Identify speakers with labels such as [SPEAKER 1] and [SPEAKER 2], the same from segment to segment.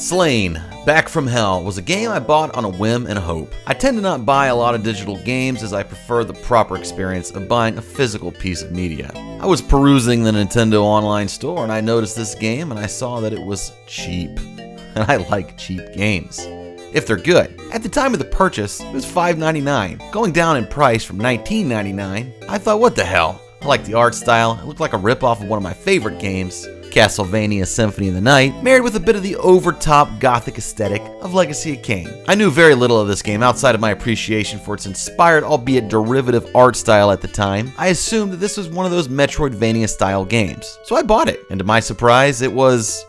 [SPEAKER 1] Slain, Back from Hell was a game I bought on a whim and a hope. I tend to not buy a lot of digital games as I prefer the proper experience of buying a physical piece of media. I was perusing the Nintendo online store and I noticed this game and I saw that it was cheap. And I like cheap games, if they're good. At the time of the purchase, it was $5.99, going down in price from $19.99. I thought, what the hell? I like the art style, it looked like a ripoff of one of my favorite games, Castlevania Symphony of the Night, married with a bit of the over-top gothic aesthetic of Legacy of Kain. I knew very little of this game outside of my appreciation for its inspired, albeit derivative art style at the time. I assumed that this was one of those Metroidvania-style games, so I bought it, and to my surprise, it was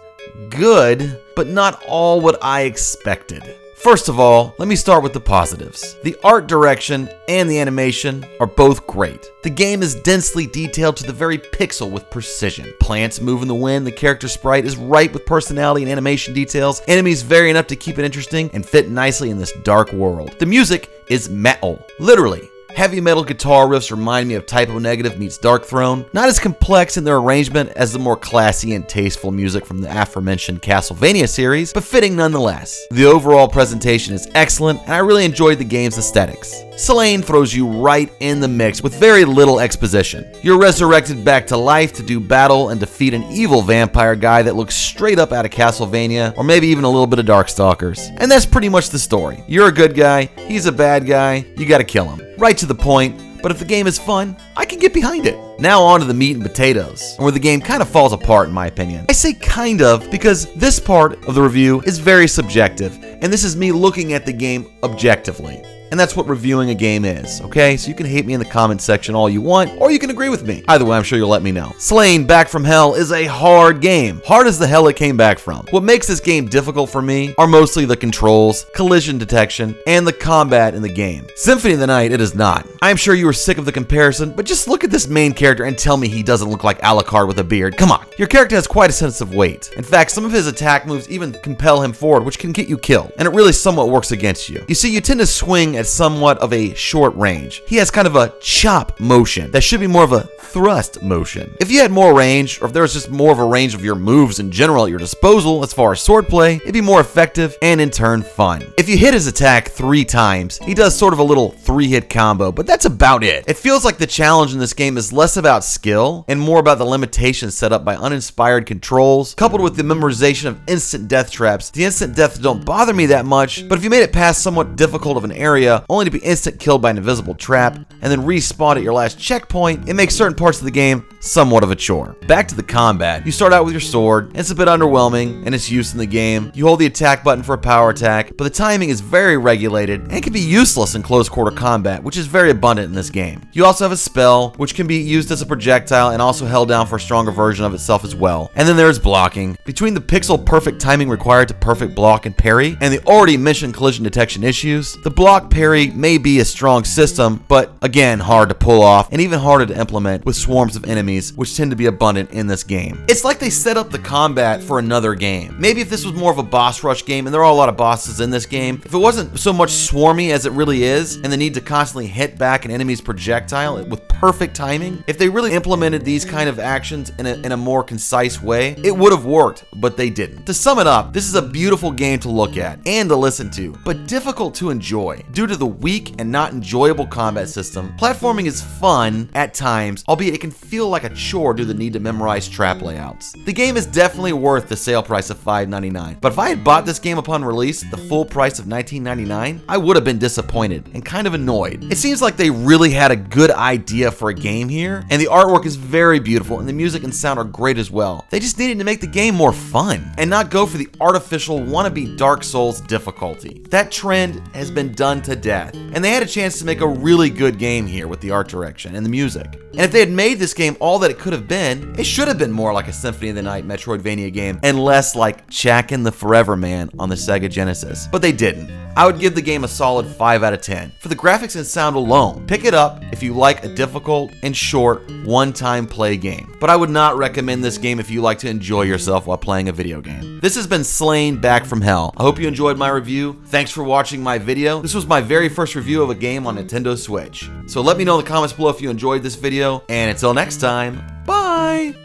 [SPEAKER 1] good, but not all what I expected. First of all, let me start with the positives. The art direction and the animation are both great. The game is densely detailed to the very pixel with precision. Plants move in the wind, the character sprite is ripe with personality and animation details, enemies vary enough to keep it interesting and fit nicely in this dark world. The music is metal, literally. Heavy metal guitar riffs remind me of Typo Negative meets Dark Throne, not as complex in their arrangement as the more classy and tasteful music from the aforementioned Castlevania series, but fitting nonetheless. The overall presentation is excellent, and I really enjoyed the game's aesthetics. Slain throws you right in the mix with very little exposition. You're resurrected back to life to do battle and defeat an evil vampire guy that looks straight up out of Castlevania, or maybe even a little bit of Darkstalkers. And that's pretty much the story. You're a good guy, he's a bad guy, you gotta kill him. Right to the point, but if the game is fun, I can get behind it. Now on to the meat and potatoes, and where the game kind of falls apart in my opinion. I say kind of because this part of the review is very subjective, and this is me looking at the game objectively. And that's what reviewing a game is, okay? So you can hate me in the comment section all you want, or you can agree with me. Either way, I'm sure you'll let me know. Slain, Back from Hell is a hard game. Hard as the hell it came back from. What makes this game difficult for me are mostly the controls, collision detection, and the combat in the game. Symphony of the Night, it is not. I'm sure you were sick of the comparison, but just look at this main character and tell me he doesn't look like Alucard with a beard. Come on. Your character has quite a sense of weight. In fact, some of his attack moves even compel him forward, which can get you killed. And it really somewhat works against you. You see, you tend to swing at somewhat of a short range. He has kind of a chop motion that should be more of a thrust motion. If you had more range, or if there was just more of a range of your moves in general at your disposal as far as swordplay, it'd be more effective and in turn fun. If you hit his attack 3 times, he does sort of a little 3-hit combo, but that's about it. It feels like the challenge in this game is less about skill and more about the limitations set up by uninspired controls, coupled with the memorization of instant death traps. The instant deaths don't bother me that much, but if you made it past somewhat difficult of an area, only to be instant killed by an invisible trap, and then respawn at your last checkpoint, it makes certain parts of the game somewhat of a chore. Back to the combat. You start out with your sword, and it's a bit underwhelming in its use in the game. You hold the attack button for a power attack, but the timing is very regulated, and it can be useless in close quarter combat, which is very abundant in this game. You also have a spell, which can be used as a projectile and also held down for a stronger version of itself as well. And then there's blocking. Between the pixel perfect timing required to perfect block and parry, and the already mentioned collision detection issues, the block parry may be a strong system, but again, hard to pull off and even harder to implement with swarms of enemies, which tend to be abundant in this game. It's like they set up the combat for another game. Maybe if this was more of a boss rush game, and there are a lot of bosses in this game, if it wasn't so much swarmy as it really is, and the need to constantly hit back an enemy's projectile with perfect timing, if they really implemented these kind of actions in a more concise way, it would have worked, but they didn't. To sum it up, this is a beautiful game to look at and to listen to, but difficult to enjoy due to the weak and not enjoyable combat system. Platforming is fun at times, albeit it can feel like a chore due to the need to memorize trap layouts. The game is definitely worth the sale price of $5.99, but if I had bought this game upon release at the full price of $19.99, I would have been disappointed and kind of annoyed. It seems like they really had a good idea for a game here, and the artwork is very beautiful and the music and sound are great as well. They just needed to make the game more fun and not go for the artificial wannabe Dark Souls difficulty. That trend has been done to death, and they had a chance to make a really good game here with the art direction and the music. And if they had made this game all that it could have been, it should have been more like a Symphony of the Night Metroidvania game and less like Chakin the Forever Man on the Sega Genesis. But they didn't. I would give the game a solid 5 out of 10. For the graphics and sound alone, pick it up if you like a difficult and short one-time play game. But I would not recommend this game if you like to enjoy yourself while playing a video game. This has been Slain, Back from Hell. I hope you enjoyed my review. Thanks for watching my video. This was my very first review of a game on Nintendo Switch. So let me know in the comments below if you enjoyed this video, and until next time, bye!